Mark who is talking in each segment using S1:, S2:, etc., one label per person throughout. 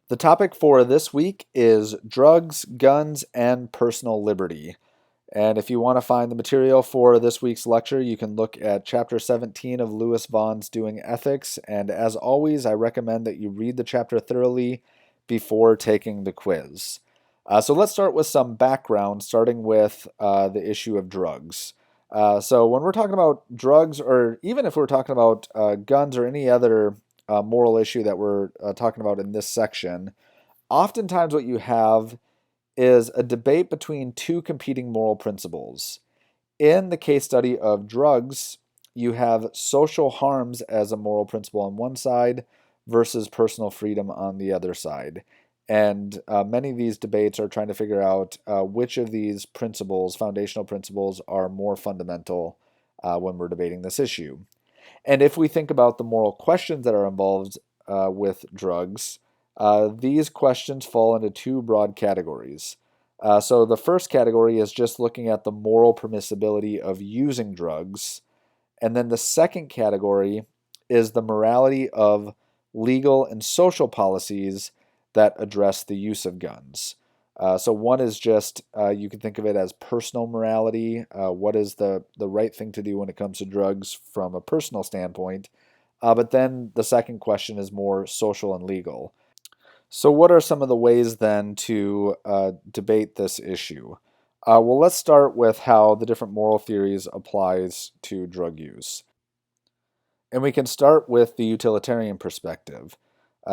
S1: The topic for this week is drugs, guns, and personal liberty. And if you want to find the material for this week's lecture, you can look at chapter 17 of Lewis Vaughan's Doing Ethics. And as always, I recommend that you read the chapter thoroughly before taking the quiz. So let's start with some background, starting with the issue of drugs. So when we're talking about drugs, or even if we're talking about guns or any other moral issue that we're talking about in this section, oftentimes what you have is a debate between two competing moral principles. In the case study of drugs, you have social harms as a moral principle on one side versus personal freedom on the other side. And many of these debates are trying to figure out which of these principles, foundational principles, are more fundamental when we're debating this issue. And if we think about the moral questions that are involved with drugs, these questions fall into two broad categories. So the first category is just looking at the moral permissibility of using drugs. And then the second category is the morality of legal and social policies that address the use of guns. So one is just, you can think of it as personal morality. What is the right thing to do when it comes to drugs from a personal standpoint? But then the second question is more social and legal. So what are some of the ways then to debate this issue? Well, let's start with how the different moral theories applies to drug use. And we can start with the utilitarian perspective.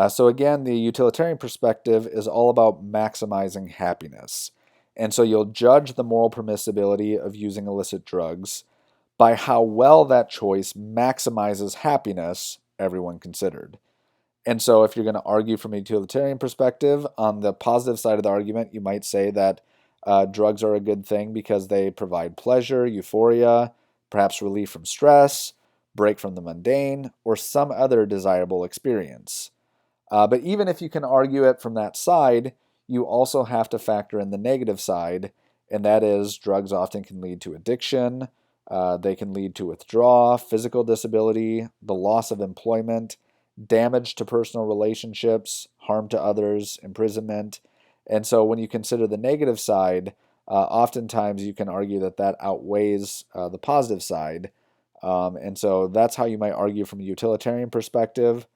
S1: So again, the utilitarian perspective is all about maximizing happiness. And so you'll judge the moral permissibility of using illicit drugs by how well that choice maximizes happiness, everyone considered. And so if you're going to argue from a utilitarian perspective, on the positive side of the argument, you might say that drugs are a good thing because they provide pleasure, euphoria, perhaps relief from stress, break from the mundane, or some other desirable experience. But even if you can argue it from that side, you also have to factor in the negative side, and that is drugs often can lead to addiction, they can lead to withdrawal, physical disability, the loss of employment, damage to personal relationships, harm to others, imprisonment. And so when you consider the negative side, oftentimes you can argue that that outweighs the positive side. And so that's how you might argue from a utilitarian perspective.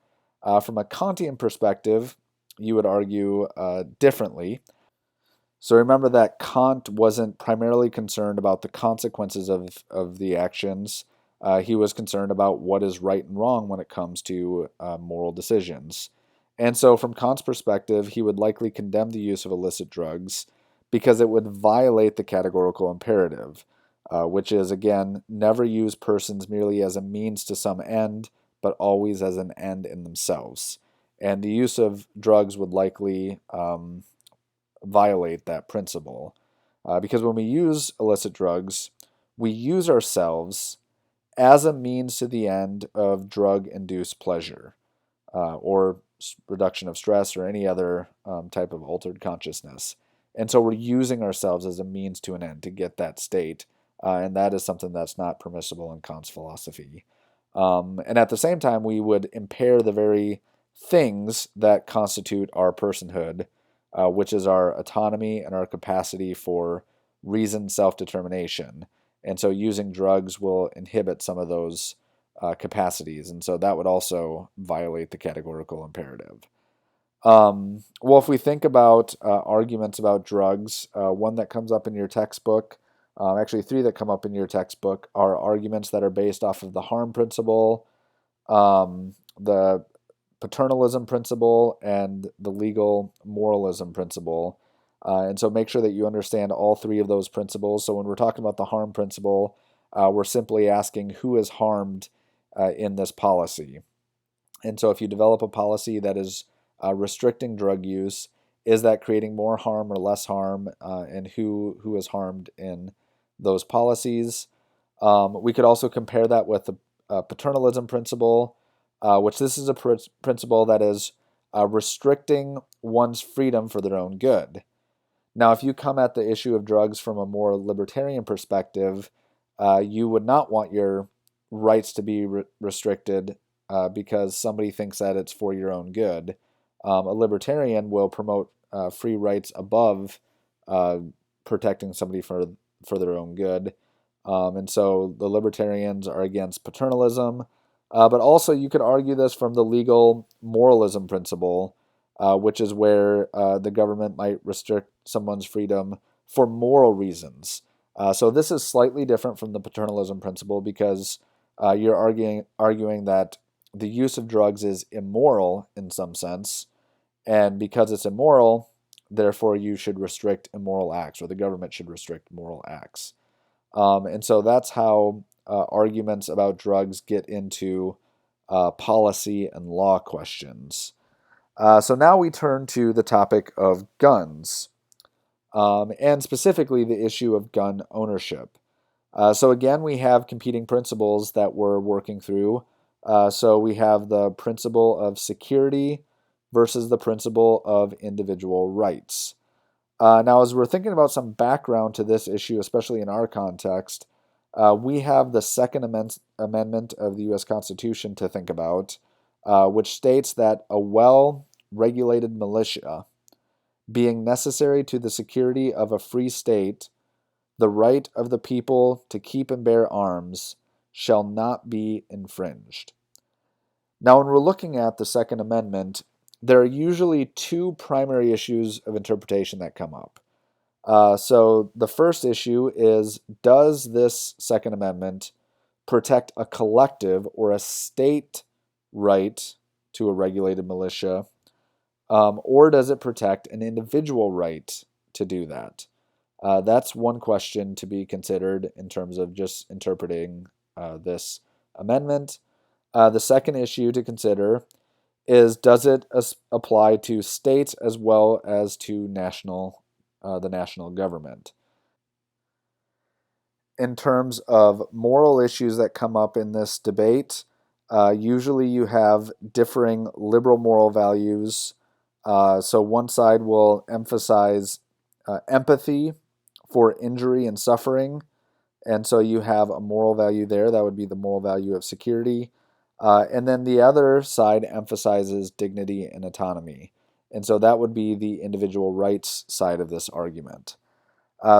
S1: From a Kantian perspective, you would argue differently. So remember that Kant wasn't primarily concerned about the consequences of the actions. He was concerned about what is right and wrong when it comes to moral decisions. And so from Kant's perspective, he would likely condemn the use of illicit drugs because it would violate the categorical imperative, which is, again, never use persons merely as a means to some end, but always as an end in themselves. And the use of drugs would likely violate that principle. Because when we use illicit drugs, we use ourselves as a means to the end of drug-induced pleasure or reduction of stress or any other type of altered consciousness. And so we're using ourselves as a means to an end to get that state. And that is something that's not permissible in Kant's philosophy. And at the same time, we would impair the very things that constitute our personhood, which is our autonomy and our capacity for reasoned self-determination. And so using drugs will inhibit some of those capacities. And so that would also violate the categorical imperative. Well, if we think about arguments about drugs, one that comes up in your textbook, actually three that come up in your textbook, are arguments that are based off of the harm principle, the paternalism principle, and the legal moralism principle. And so make sure that you understand all three of those principles. So when we're talking about the harm principle, we're simply asking who is harmed in this policy. And so if you develop a policy that is restricting drug use, is that creating more harm or less harm, and who is harmed in those policies? We could also compare that with the paternalism principle, which this is a principle that is restricting one's freedom for their own good. Now, if you come at the issue of drugs from a more libertarian perspective, you would not want your rights to be restricted because somebody thinks that it's for your own good. A libertarian will promote free rights above uh, protecting somebody for their own good. And so the libertarians are against paternalism. But also, you could argue this from the legal moralism principle, which is where the government might restrict someone's freedom for moral reasons. So this is slightly different from the paternalism principle because you're arguing that the use of drugs is immoral in some sense, and because it's immoral, therefore you should restrict immoral acts, or the government should restrict moral acts. And so that's how arguments about drugs get into policy and law questions. So now we turn to the topic of guns, and specifically the issue of gun ownership. So again, we have competing principles that we're working through. So we have the principle of security versus the principle of individual rights. Now, as we're thinking about some background to this issue, especially in our context, we have the Second Amendment of the U.S. Constitution to think about, which states that a well-regulated militia, being necessary to the security of a free state, the right of the people to keep and bear arms, shall not be infringed. Now, when we're looking at the Second Amendment, there are usually two primary issues of interpretation that come up. So the first issue is, does this Second Amendment protect a collective or a state right to a regulated militia, or does it protect an individual right to do that? That's one question to be considered in terms of just interpreting this amendment. The second issue to consider is, does it apply to states as well as to the national government? In terms of moral issues that come up in this debate, usually you have differing liberal moral values. So one side will emphasize empathy for injury and suffering, and so you have a moral value there. That would be the moral value of security. And then the other side emphasizes dignity and autonomy. And so that would be the individual rights side of this argument.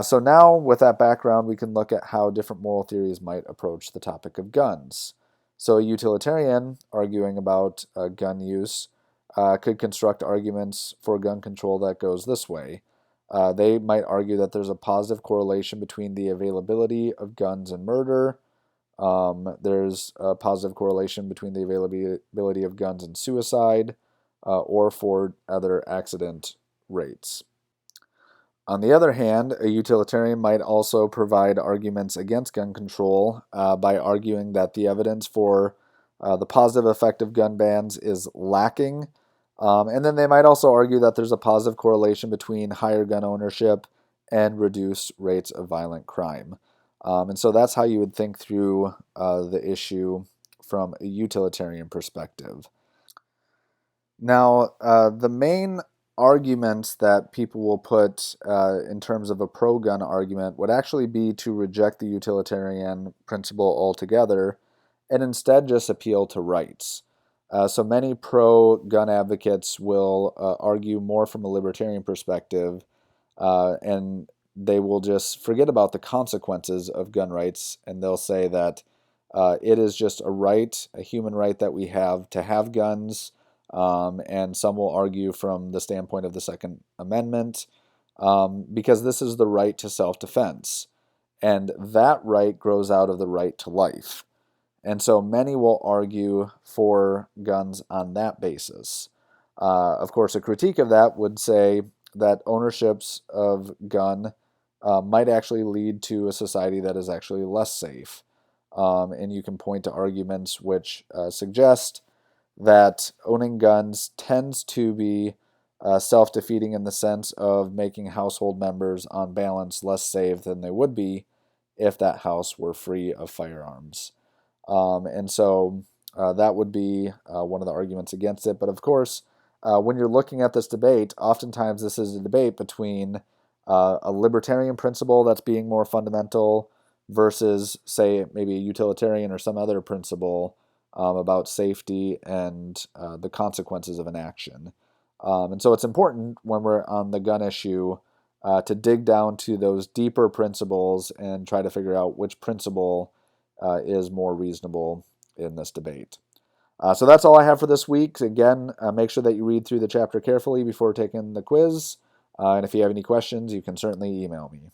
S1: So now, with that background, we can look at how different moral theories might approach the topic of guns. So a utilitarian arguing about gun use could construct arguments for gun control that goes this way. They might argue that there's a positive correlation between the availability of guns and murder. There's a positive correlation between the availability of guns and suicide, or for other accident rates. On the other hand, a utilitarian might also provide arguments against gun control by arguing that the evidence for the positive effect of gun bans is lacking. And then they might also argue that there's a positive correlation between higher gun ownership and reduced rates of violent crime. And so that's how you would think through the issue from a utilitarian perspective. Now, the main arguments that people will put in terms of a pro-gun argument would actually be to reject the utilitarian principle altogether and instead just appeal to rights. So many pro-gun advocates will argue more from a libertarian perspective, and they will just forget about the consequences of gun rights, and they'll say that it is just a right, a human right that we have to have guns. And some will argue from the standpoint of the Second Amendment, because this is the right to self-defense, and that right grows out of the right to life. And so many will argue for guns on that basis. Of course, a critique of that would say that ownerships of gun might actually lead to a society that is actually less safe. And you can point to arguments which suggest that owning guns tends to be self-defeating in the sense of making household members, on balance, less safe than they would be if that house were free of firearms. And so that would be one of the arguments against it. But of course, when you're looking at this debate, oftentimes this is a debate between a libertarian principle that's being more fundamental versus, say, maybe a utilitarian or some other principle about safety and the consequences of an action. And so it's important when we're on the gun issue to dig down to those deeper principles and try to figure out which principle is more reasonable in this debate. So that's all I have for this week. Again, make sure that you read through the chapter carefully before taking the quiz. And if you have any questions, you can certainly email me.